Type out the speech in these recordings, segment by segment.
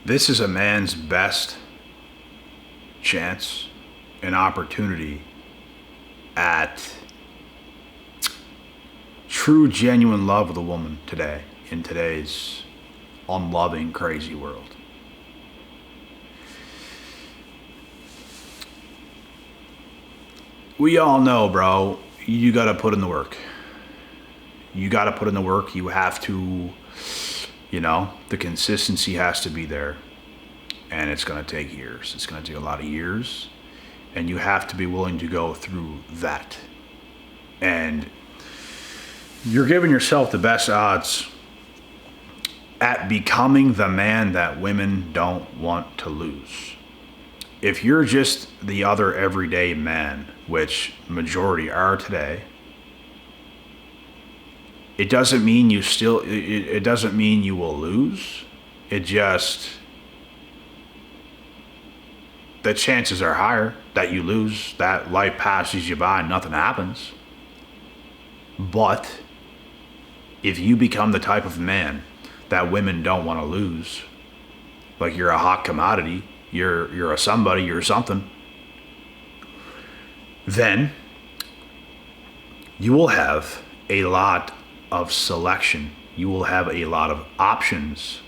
This is a man's best chance and opportunity at true, genuine love with a woman today, in today's unloving, crazy world. We all know, bro, you gotta put in the work. You gotta put in the work. You have to, the consistency has to be there. And it's gonna take years. It's gonna take a lot of years. And you have to be willing to go through that. And you're giving yourself the best odds at becoming the man that women don't want to lose. If you're just the other everyday man, which majority are today, it doesn't mean it doesn't mean you will lose. It just, the chances are higher that you lose, that life passes you by and nothing happens. But if you become the type of man that women don't want to lose, like you're a hot commodity, you're a somebody, you're something, then you will have a lot of selection. You will have a lot of options.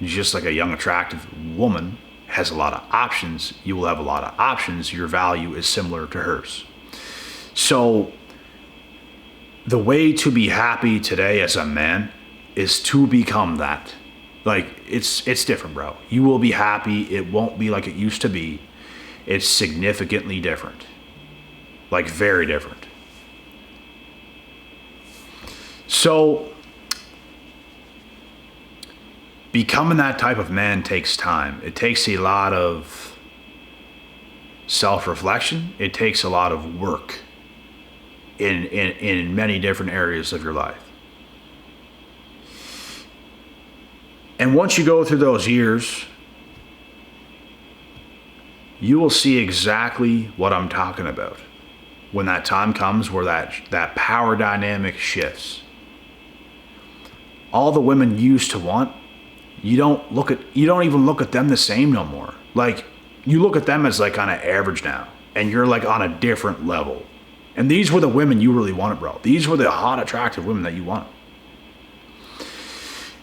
Just like a young, attractive woman has a lot of options, you will have a lot of options. Your value is similar to hers. So the way to be happy today as a man is to become that. Like, it's different, bro. You will be happy. It won't be like it used to be. It's significantly different. Like, very different. So becoming that type of man takes time. It takes a lot of self-reflection. It takes a lot of work in many different areas of your life. And once you go through those years, you will see exactly what I'm talking about when that time comes where that power dynamic shifts. All the women you used to want, you don't even look at them the same no more. Like, you look at them as like kind of average now, and you're like on a different level. And these were the women you really wanted, bro. These were the hot, attractive women that you wanted.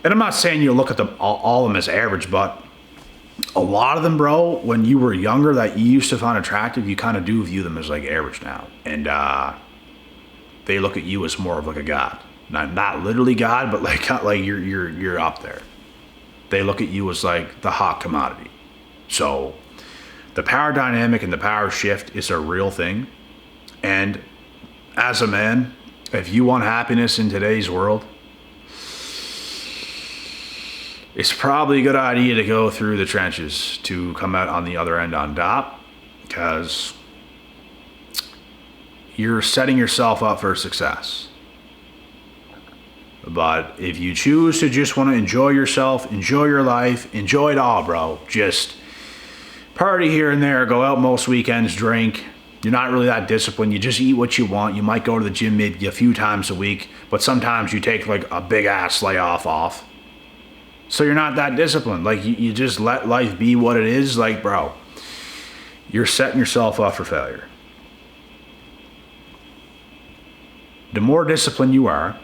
And I'm not saying you look at them all of them as average, but a lot of them, bro, when you were younger that you used to find attractive, you kind of do view them as like average now. And they look at you as more of like a god. Not literally God, but like you're up there. They look at you as like the hot commodity. So the power dynamic and the power shift is a real thing. And as a man, if you want happiness in today's world, it's probably a good idea to go through the trenches to come out on the other end on top, because you're setting yourself up for success. But if you choose to just want to enjoy yourself, enjoy your life, enjoy it all, bro, just party here and there, go out most weekends, drink. You're not really that disciplined. You just eat what you want. You might go to the gym maybe a few times a week, but sometimes you take like a big ass layoff off. So you're not that disciplined. Like, you just let life be what it is. Like, bro, you're setting yourself up for failure. The more disciplined you are,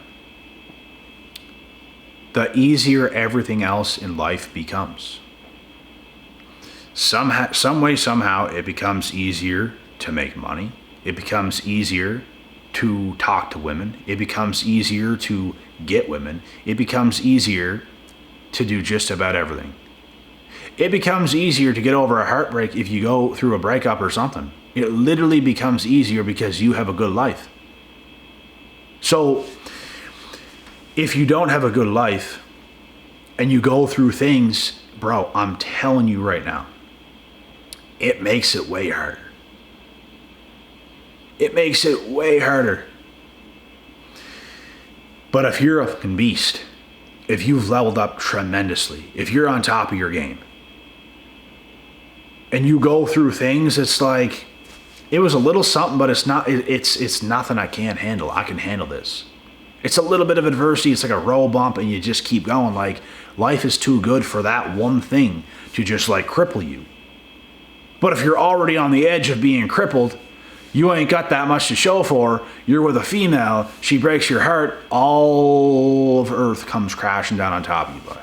the easier everything else in life becomes. Some way, somehow, it becomes easier to make money. It becomes easier to talk to women. It becomes easier to get women. It becomes easier to do just about everything. It becomes easier to get over a heartbreak if you go through a breakup or something. It literally becomes easier because you have a good life. So if you don't have a good life and you go through things, bro, I'm telling you right now, it makes it way harder. It makes it way harder. But if you're a fucking beast, if you've leveled up tremendously, if you're on top of your game, and you go through things, it's like, it was a little something, but it's nothing I can't handle. I can handle this. It's a little bit of adversity. It's like a road bump and you just keep going. Like, life is too good for that one thing to just like cripple you. But if you're already on the edge of being crippled, you ain't got that much to show for. You're with a female. She breaks your heart. All of Earth comes crashing down on top of you, buddy.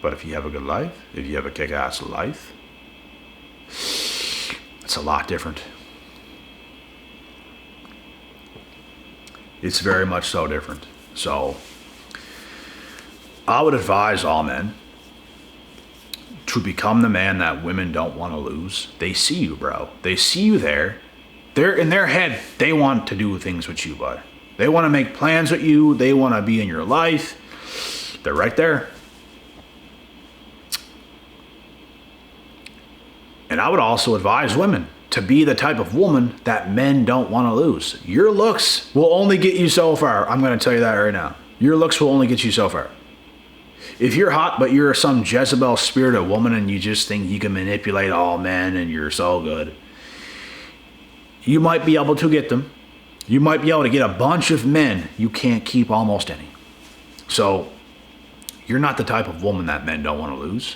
But if you have a good life, if you have a kick-ass life, it's a lot different. It's very much so different. So I would advise all men to become the man that women don't want to lose. They see you, bro. They see you there. They're in their head, they want to do things with you, bud. They want to make plans with you. They want to be in your life. They're right there. And I would also advise women to be the type of woman that men don't want to lose. Your looks will only get you so far. I'm going to tell you that right now. Your looks will only get you so far. If you're hot, but you're some Jezebel spirited woman and you just think you can manipulate all men and you're so good, you might be able to get them. You might be able to get a bunch of men. You can't keep almost any. So you're not the type of woman that men don't want to lose.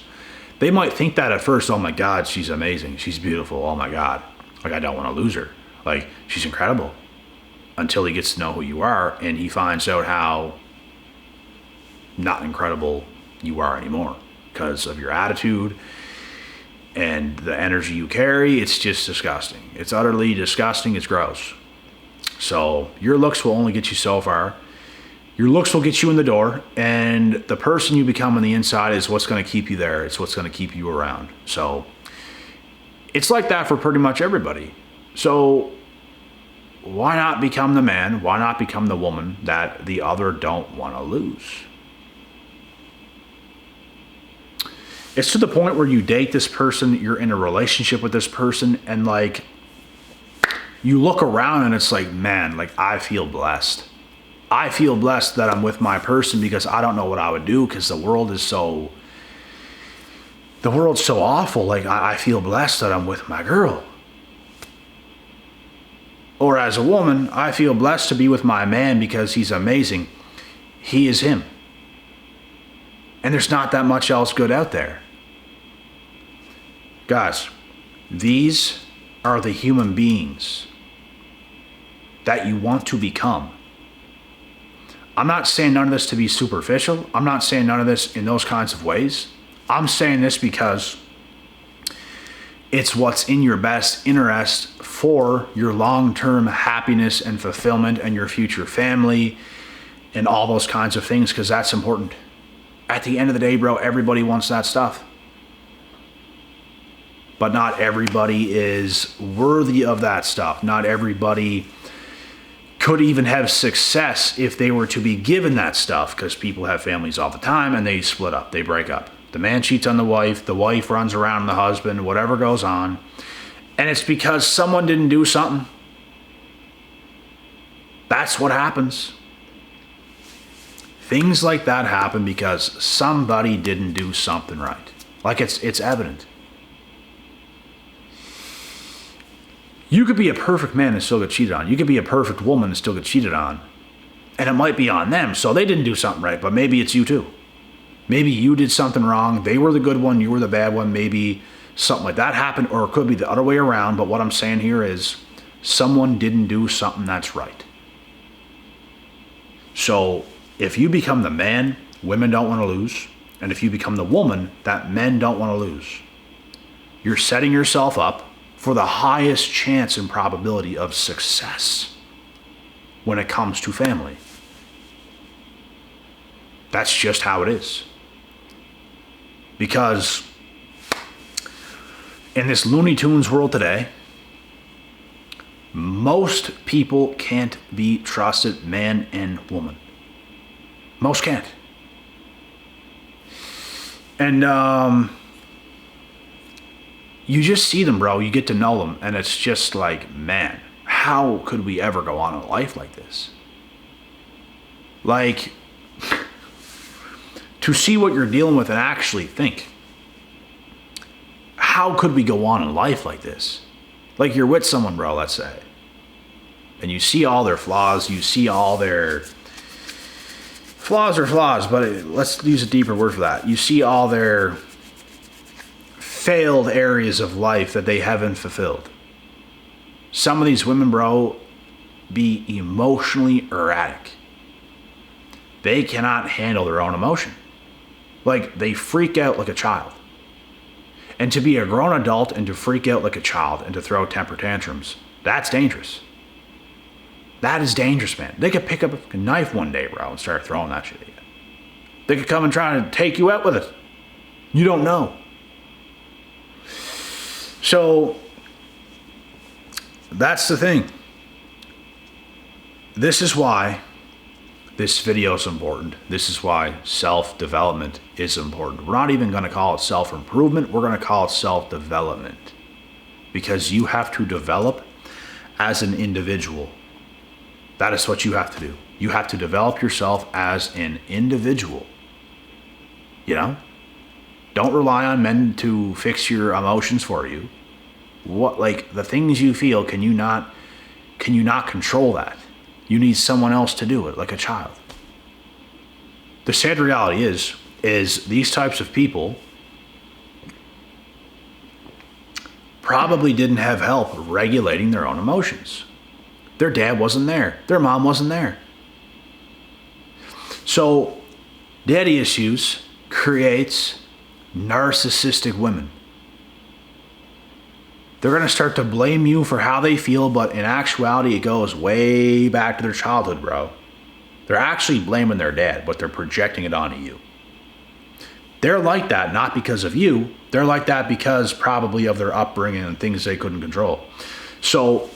They might think that at first, oh my God, she's amazing. She's beautiful. Oh my God. Like, I don't want to lose her. Like, she's incredible. Until he gets to know who you are and he finds out how not incredible you are anymore because of your attitude and the energy you carry. It's just disgusting. It's utterly disgusting. It's gross. So your looks will only get you so far. Your looks will get you in the door, and the person you become on the inside is what's going to keep you there. It's what's going to keep you around. So it's like that for pretty much everybody. So why not become the man? Why not become the woman that the other don't want to lose? It's to the point where you date this person, you're in a relationship with this person, and like you look around and it's like, man, like I feel blessed. I feel blessed that I'm with my person because I don't know what I would do because the world's so awful. Like I feel blessed that I'm with my girl. Or as a woman, I feel blessed to be with my man because he's amazing. He is him. And there's not that much else good out there. Guys, these are the human beings that you want to become. I'm not saying none of this to be superficial. I'm not saying none of this in those kinds of ways. I'm saying this because it's what's in your best interest for your long-term happiness and fulfillment and your future family and all those kinds of things, because that's important. At the end of the day, bro, everybody wants that stuff. But not everybody is worthy of that stuff. Not everybody could even have success if they were to be given that stuff, because people have families all the time and they split up, they break up. The man cheats on the wife runs around the husband, whatever goes on. And it's because someone didn't do something. That's what happens. Things like that happen because somebody didn't do something right. Like it's evident. You could be a perfect man and still get cheated on. You could be a perfect woman and still get cheated on. And it might be on them, so they didn't do something right, but maybe it's you too. Maybe you did something wrong. They were the good one, you were the bad one. Maybe something like that happened, or it could be the other way around. But what I'm saying here is someone didn't do something that's right. So if you become the man women don't want to lose, and if you become the woman that men don't want to lose, you're setting yourself up for the highest chance and probability of success when it comes to family. That's just how it is. Because in this Looney Tunes world today, most people can't be trusted, man and woman. Most can't. And you just see them, bro. You get to know them, and it's just like, man, how could we ever go on in life like this? Like, to see what you're dealing with and actually think, how could we go on in life like this? Like, you're with someone, bro, let's say. and you see all their flaws, you see all their flaws, but let's use a deeper word for that. You see all their failed areas of life that they haven't fulfilled. Some of these women, bro, be emotionally erratic. They cannot handle their own emotion. Like, they freak out like a child. And to be a grown adult and to freak out like a child and to throw temper tantrums, that's dangerous. That is dangerous, man. They could pick up a knife one day, bro, and start throwing that shit at you. They could come and try to take you out with it. You don't know. So, that's the thing. This is why this video is important. This is why self-development is important. We're not even going to call it self-improvement. We're going to call it self-development. Because you have to develop as an individual. That is what you have to do. You have to develop yourself as an individual. You know? Don't rely on men to fix your emotions for you. What, like, the things you feel, can you not control that? You need someone else to do it, like a child. The sad reality is these types of people probably didn't have help regulating their own emotions. Their dad wasn't there. Their mom wasn't there. So, daddy issues creates narcissistic women. They're going to start to blame you for how they feel, but in actuality, it goes way back to their childhood, bro. They're actually blaming their dad, but they're projecting it onto you. They're like that not because of you. They're like that because probably of their upbringing and things they couldn't control. So,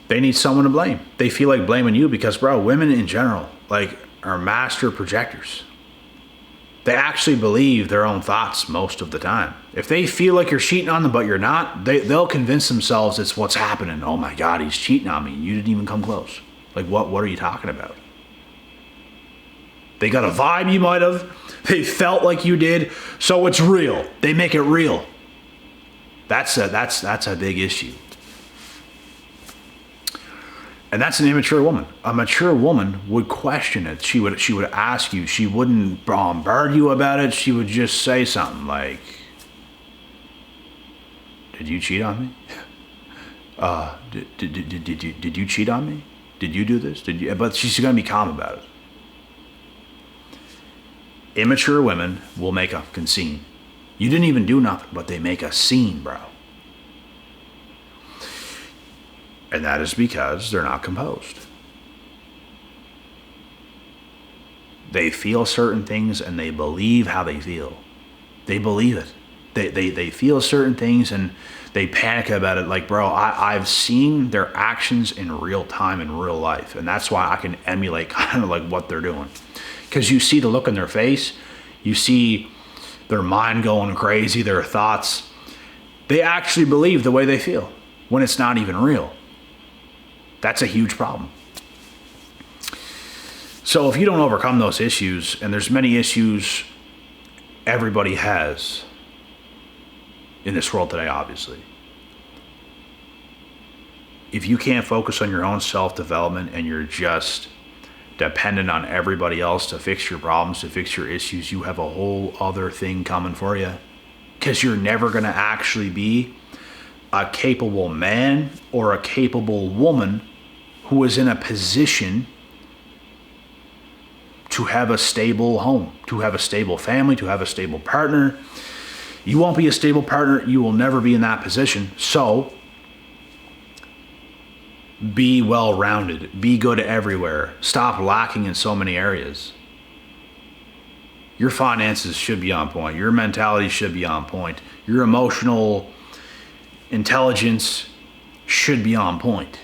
they need someone to blame. They feel like blaming you because, bro, women in general, like, are master projectors. They actually believe their own thoughts most of the time. If they feel like you're cheating on them, but you're not, they'll convince themselves it's what's happening. Oh my God, he's cheating on me. You didn't even come close. Like, what are you talking about? They got a vibe you might have. They felt like you did. So it's real. They make it real. That's a big issue. And that's an immature woman. A mature woman would question it. She would ask you. She wouldn't bombard you about it. She would just say something like, "Did you cheat on me? Did you cheat on me? Did you do this? Did you?" But she's going to be calm about it. Immature women will make a fucking scene. You didn't even do nothing, but they make a scene, bro. And that is because they're not composed. They feel certain things and they believe how they feel. They believe it. They feel certain things and they panic about it. Like, bro, I've seen their actions in real time, in real life. And that's why I can emulate kind of like what they're doing. Because you see the look in their face. You see their mind going crazy, their thoughts. They actually believe the way they feel when it's not even real. That's a huge problem. So if you don't overcome those issues, and there's many issues everybody has in this world today, obviously. If you can't focus on your own self-development and you're just dependent on everybody else to fix your problems, to fix your issues, you have a whole other thing coming for you. Because you're never going to actually be a capable man or a capable woman who is in a position to have a stable home, to have a stable family, to have a stable partner. You won't be a stable partner. You will never be in that position. So, be well-rounded. Be good everywhere. Stop lacking in so many areas. Your finances should be on point. Your mentality should be on point. Your emotional intelligence should be on point.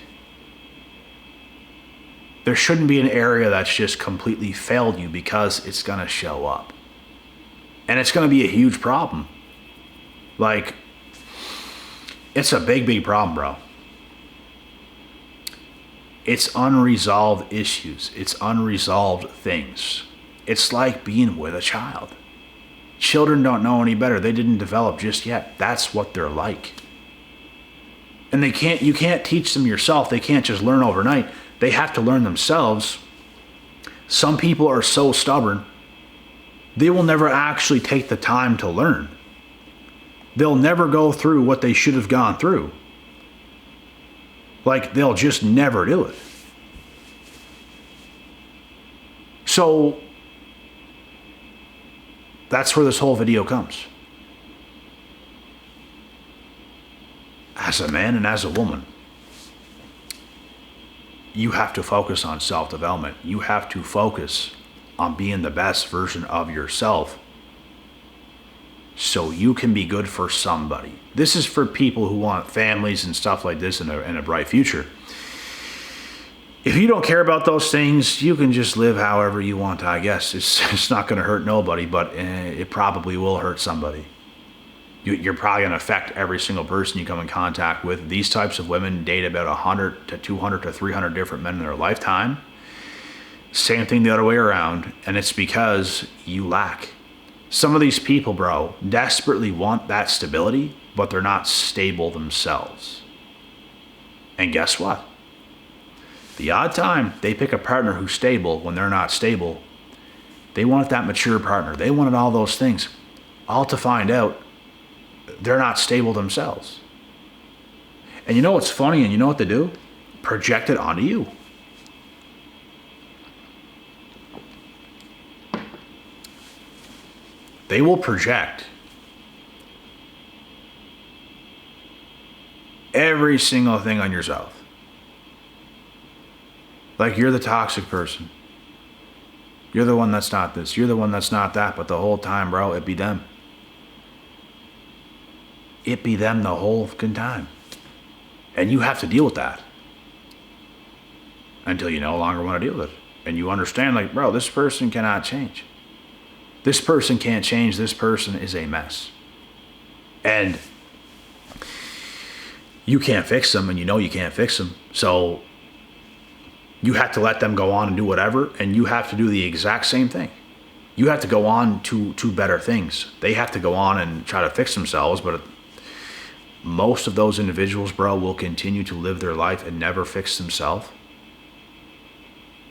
There shouldn't be an area that's just completely failed you because it's going to show up. And it's going to be a huge problem. Like, it's a big, big problem, bro. It's unresolved issues. It's unresolved things. It's like being with a child. Children don't know any better. They didn't develop just yet. That's what they're like. And you can't teach them yourself. They can't just learn overnight. They have to learn themselves. Some people are so stubborn, they will never actually take the time to learn. They'll never go through what they should have gone through. Like, they'll just never do it. So, that's where this whole video comes. As a man and as a woman, you have to focus on self-development. You have to focus on being the best version of yourself so you can be good for somebody. This is for people who want families and stuff like this and a bright future. If you don't care about those things, you can just live however you want, I guess. It's not going to hurt nobody, but it probably will hurt somebody. You're probably going to affect every single person you come in contact with. These types of women date about 100 to 200 to 300 different men in their lifetime. Same thing the other way around, and it's because you lack. Some of these people, bro, desperately want that stability, but they're not stable themselves. And guess what? The odd time they pick a partner who's stable when they're not stable, they want that mature partner. They wanted all those things, all to find out they're not stable themselves. And you know what's funny, and you know what they do? Project it onto you. They will project every single thing on yourself. Like, you're the toxic person. You're the one that's not this. You're the one that's not that. But the whole time, bro, it be them. It be them the whole fucking time. And you have to deal with that until you no longer want to deal with it. And you understand, like, bro, this person cannot change. This person can't change. This person is a mess. And you can't fix them, and you know you can't fix them. So you have to let them go on and do whatever, and you have to do the exact same thing. You have to go on to better things. They have to go on and try to fix themselves, but most of those individuals, bro, will continue to live their life and never fix themselves.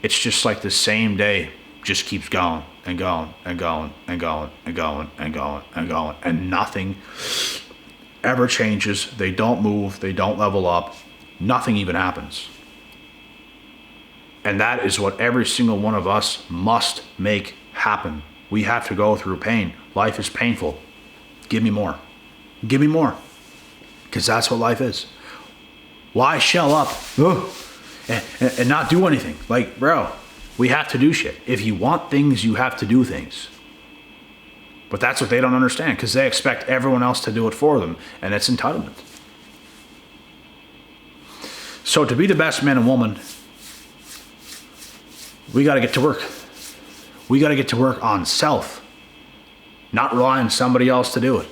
It's just like the same day just keeps going and going and going and going and going and going and going, and nothing ever changes. They don't move. They don't level up. Nothing even happens. And that is what every single one of us must make happen. We have to go through pain. Life is painful. Give me more. Give me more. Because that's what life is. Why shell up and not do anything? Like, bro, we have to do shit. If you want things, you have to do things. But that's what they don't understand, because they expect everyone else to do it for them, and it's entitlement. So to be the best man and woman, we got to get to work. We got to get to work on self, not rely on somebody else to do it.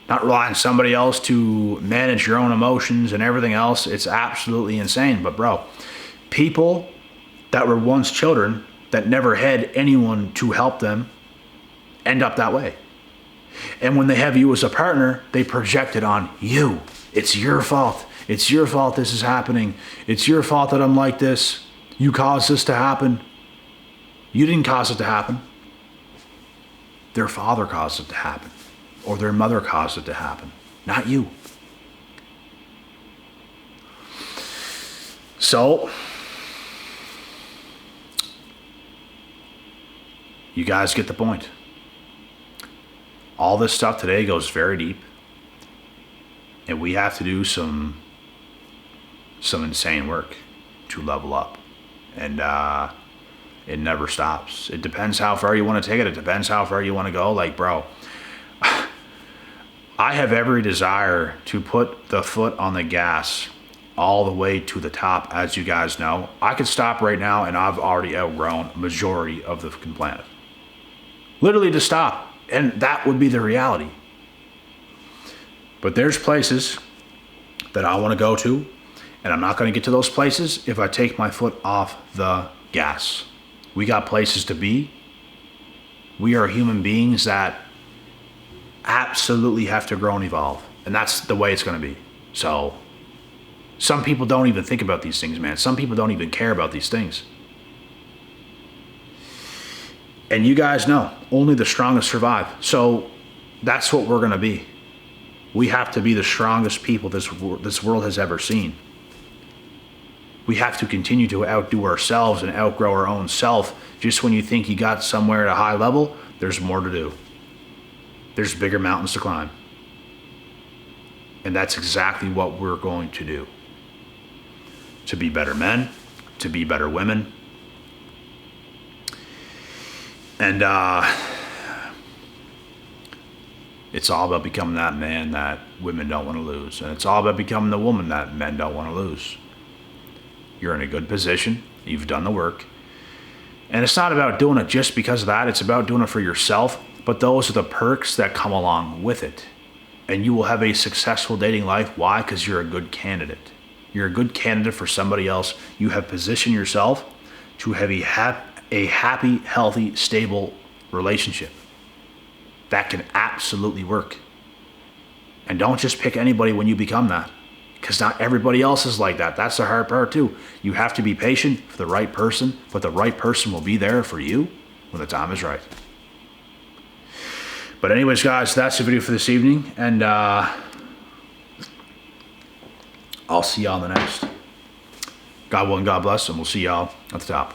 Not rely on somebody else to manage your own emotions and everything else. It's absolutely insane. But bro, people that were once children that never had anyone to help them end up that way. And when they have you as a partner, they project it on you. It's your fault. It's your fault this is happening. It's your fault that I'm like this. You caused this to happen. You didn't cause it to happen. Their father caused it to happen. Or their mother caused it to happen. Not you. So, you guys get the point. All this stuff today goes very deep. And we have to do some insane work to level up. And it never stops. It depends how far you want to take it. It depends how far you want to go. Like, bro, I have every desire to put the foot on the gas all the way to the top, as you guys know. I could stop right now, and I've already outgrown a majority of the fucking planet. Literally to stop. And that would be the reality. But there's places that I want to go to, and I'm not going to get to those places if I take my foot off the gas. We got places to be. We are human beings that absolutely have to grow and evolve. And that's the way it's going to be. So some people don't even think about these things, man. Some people don't even care about these things. And you guys know, only the strongest survive. So that's what we're going to be. We have to be the strongest people this world has ever seen. We have to continue to outdo ourselves and outgrow our own self. Just when you think you got somewhere at a high level, there's more to do. There's bigger mountains to climb. And that's exactly what we're going to do. To be better men, to be better women. And it's all about becoming that man that women don't want to lose. And it's all about becoming the woman that men don't want to lose. You're in a good position. You've done the work. And it's not about doing it just because of that. It's about doing it for yourself. But those are the perks that come along with it. And you will have a successful dating life. Why? Because you're a good candidate. You're a good candidate for somebody else. You have positioned yourself to have a happy, healthy, stable relationship. That can absolutely work. And don't just pick anybody when you become that. Because not everybody else is like that. That's the hard part too. You have to be patient for the right person, but the right person will be there for you when the time is right. But anyways, guys, that's the video for this evening. And I'll see y'all in the next. God willing, God bless, and we'll see y'all at the top.